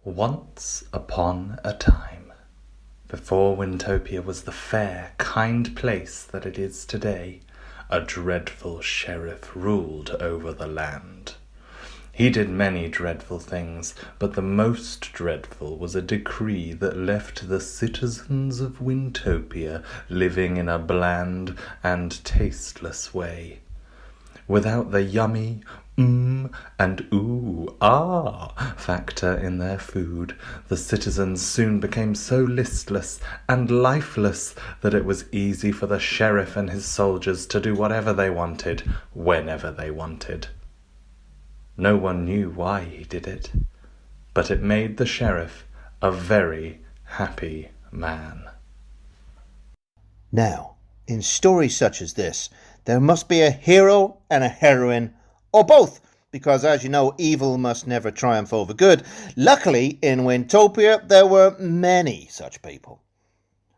Once upon a time, before Wintopia was the fair, kind place that it is today, a dreadful sheriff ruled over the land. He did many dreadful things, but the most dreadful was a decree that left the citizens of Wintopia living in a bland and tasteless way. Without the yummy and ooh, ah factor in their food, the citizens soon became so listless and lifeless that it was easy for the sheriff and his soldiers to do whatever they wanted, whenever they wanted. No one knew why he did it, but it made the sheriff a very happy man. Now, in stories such as this, there must be a hero and a heroine, or both, because as you know, evil must never triumph over good. Luckily, in Wintopia, there were many such people.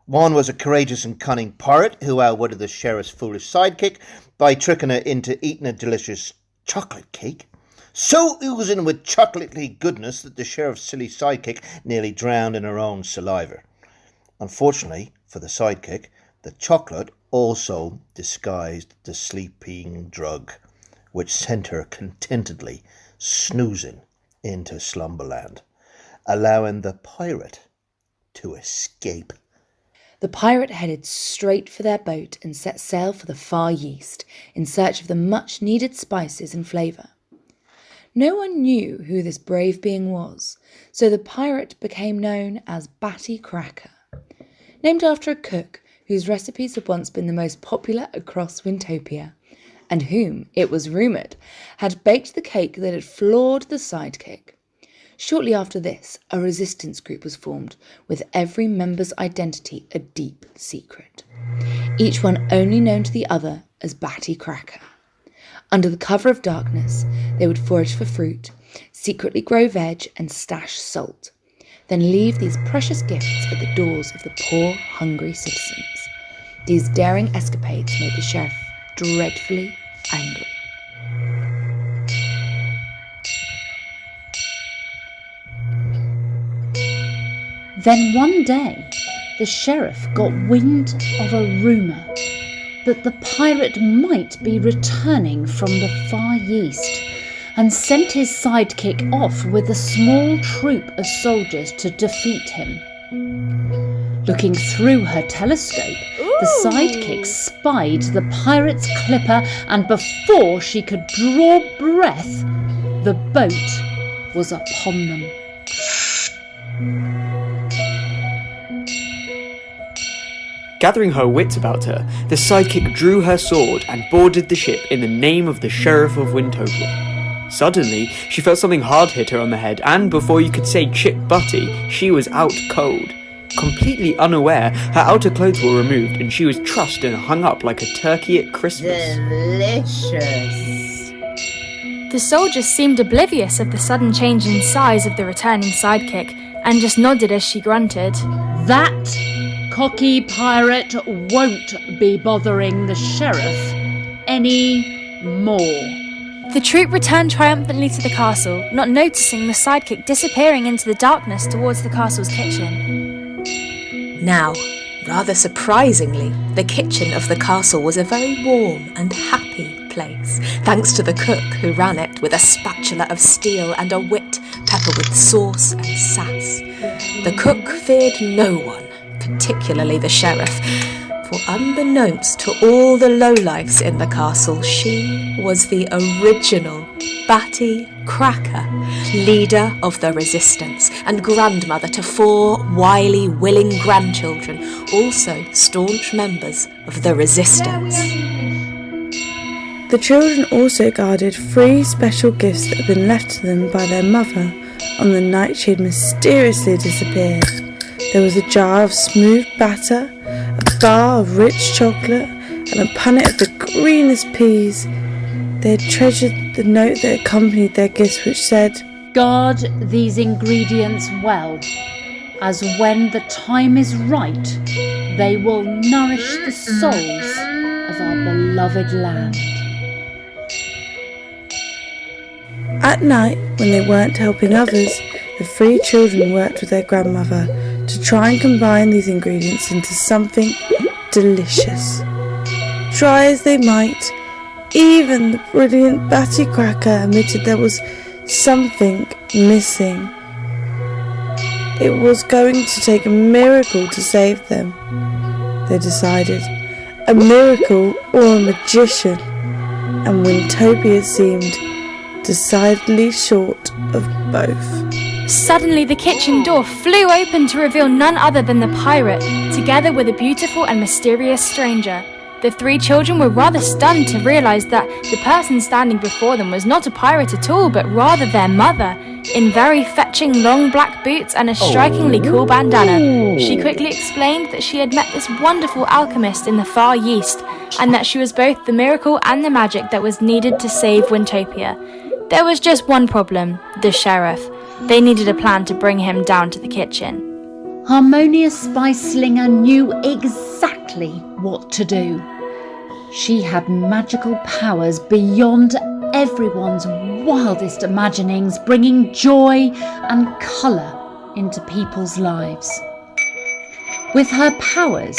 One was a courageous and cunning pirate who outwitted the sheriff's foolish sidekick by tricking her into eating a delicious chocolate cake, so oozing with chocolatey goodness that the sheriff's silly sidekick nearly drowned in her own saliva. Unfortunately for the sidekick, the chocolate also disguised the sleeping drug, which sent her contentedly snoozing into slumberland, allowing the pirate to escape. The pirate headed straight for their boat and set sail for the far east in search of the much-needed spices and flavour. No one knew who this brave being was, so the pirate became known as Batty Cracker, named after a cook whose recipes had once been the most popular across Wintopia, and whom, it was rumoured, had baked the cake that had floored the sidekick. Shortly after this, a resistance group was formed, with every member's identity a deep secret, each one only known to the other as Batty Cracker. Under the cover of darkness, they would forage for fruit, secretly grow veg and stash salt, then leave these precious gifts at the doors of the poor, hungry citizens. These daring escapades made the sheriff dreadfully angry. Then one day, the sheriff got wind of a rumour that the pirate might be returning from the far east, and sent his sidekick off with a small troop of soldiers to defeat him. Looking through her telescope, the sidekick spied the pirate's clipper, and before she could draw breath, the boat was upon them. Gathering her wits about her, the sidekick drew her sword and boarded the ship in the name of the Sheriff of Wintopia. Suddenly, she felt something hard hit her on the head, and before you could say chip butty, she was out cold. Completely unaware, her outer clothes were removed and she was trussed and hung up like a turkey at Christmas. Delicious. The soldiers seemed oblivious of the sudden change in size of the returning sidekick and just nodded as she grunted. That cocky pirate won't be bothering the sheriff any more. The troop returned triumphantly to the castle, not noticing the sidekick disappearing into the darkness towards the castle's kitchen. Now, rather surprisingly, the kitchen of the castle was a very warm and happy place, thanks to the cook who ran it with a spatula of steel and a wit peppered with sauce and sass. The cook feared no one, particularly the sheriff, for unbeknownst to all the lowlifes in the castle, she was the original Batty Cracker, leader of the resistance and grandmother to 4 wily, willing grandchildren, also staunch members of the resistance. The children also guarded 3 special gifts that had been left to them by their mother on the night she had mysteriously disappeared. There was a jar of smooth batter, a bar of rich chocolate, and a punnet of the greenest peas. They had treasured the note that accompanied their gifts, which said, Guard these ingredients well, as when the time is right, they will nourish the souls of our beloved land. At night, when they weren't helping others, the 3 children worked with their grandmother to try and combine these ingredients into something delicious. Try as they might, even the brilliant Batty Cracker admitted there was something missing. It was going to take a miracle to save them, they decided. A miracle or a magician, and Wintopia seemed decidedly short of both. Suddenly the kitchen door flew open to reveal none other than the pirate, together with a beautiful and mysterious stranger. The 3 children were rather stunned to realise that the person standing before them was not a pirate at all, but rather their mother, in very fetching long black boots and a strikingly cool bandana. She quickly explained that she had met this wonderful alchemist in the Far East, and that she was both the miracle and the magic that was needed to save Wintopia. There was just one problem: the sheriff. They needed a plan to bring him down to the kitchen. Harmonia Spice Slinger knew exactly what to do. She had magical powers beyond everyone's wildest imaginings, bringing joy and colour into people's lives. With her powers,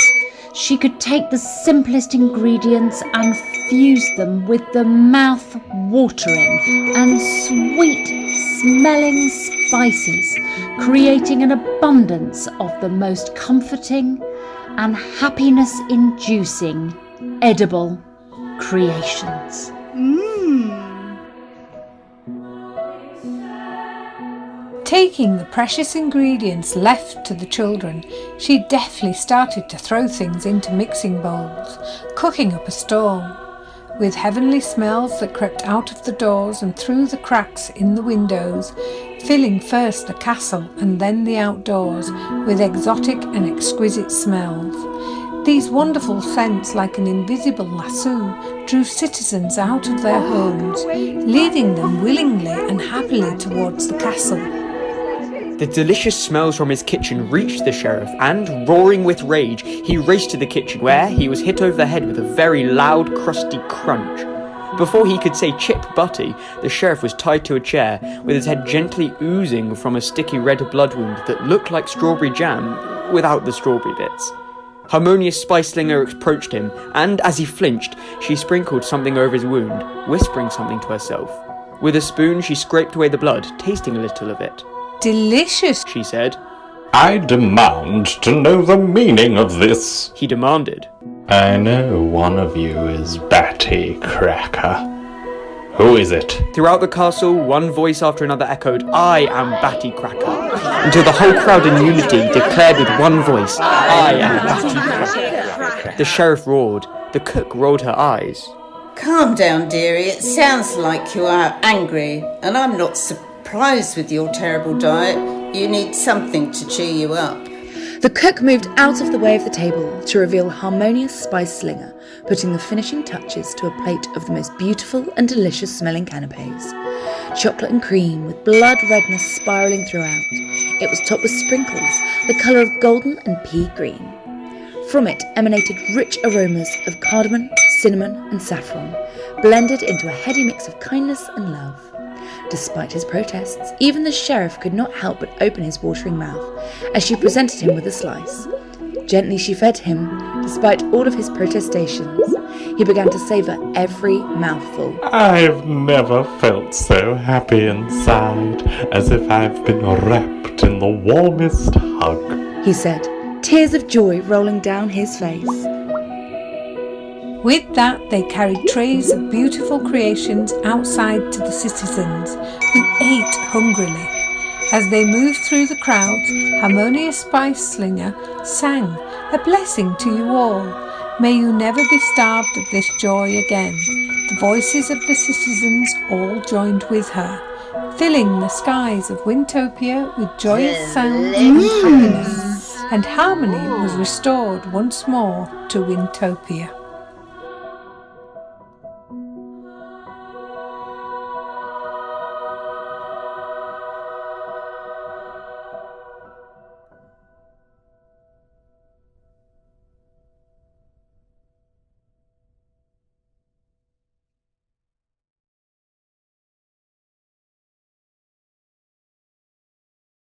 she could take the simplest ingredients and fuse them with the mouth-watering and sweet-smelling spices, creating an abundance of the most comforting and happiness-inducing edible creations. Taking the precious ingredients left to the children, she deftly started to throw things into mixing bowls, cooking up a storm. With heavenly smells that crept out of the doors and through the cracks in the windows, filling first the castle and then the outdoors with exotic and exquisite smells. These wonderful scents, like an invisible lasso, drew citizens out of their homes, leading them willingly and happily towards the castle. The delicious smells from his kitchen reached the sheriff, and, roaring with rage, he raced to the kitchen, where he was hit over the head with a very loud, crusty crunch. Before he could say "Chip Butty," the sheriff was tied to a chair, with his head gently oozing from a sticky red blood wound that looked like strawberry jam, without the strawberry bits. Harmonious Spice Slinger approached him, and as he flinched, she sprinkled something over his wound, whispering something to herself. With a spoon, she scraped away the blood, tasting a little of it. "Delicious," she said. I demand to know the meaning of this, he demanded. I know one of you is Batty Cracker. Who is it? Throughout the castle, one voice after another echoed, "I am Batty Cracker," until the whole crowd in unity declared with one voice, "I am Batty Cracker." The sheriff roared. The cook rolled her eyes. Calm down, dearie. It sounds like you are angry, and I'm not surprised with your terrible diet. You need something to cheer you up. The cook moved out of the way of the table to reveal Harmonious Spice Slinger, putting the finishing touches to a plate of the most beautiful and delicious smelling canapes. Chocolate and cream with blood redness spiralling throughout. It was topped with sprinkles, the colour of golden and pea green. From it emanated rich aromas of cardamom, cinnamon and saffron, blended into a heady mix of kindness and love. Despite his protests, even the sheriff could not help but open his watering mouth as she presented him with a slice. Gently she fed him, despite all of his protestations. He began to savour every mouthful. I've never felt so happy inside, as if I've been wrapped in the warmest hug, he said, tears of joy rolling down his face. With that, they carried trays of beautiful creations outside to the citizens, who ate hungrily. As they moved through the crowds, Harmonious Spice Slinger sang, "A blessing to you all. May you never be starved of this joy again." The voices of the citizens all joined with her, filling the skies of Wintopia with joyous sounds and happiness, and harmony was restored once more to Wintopia.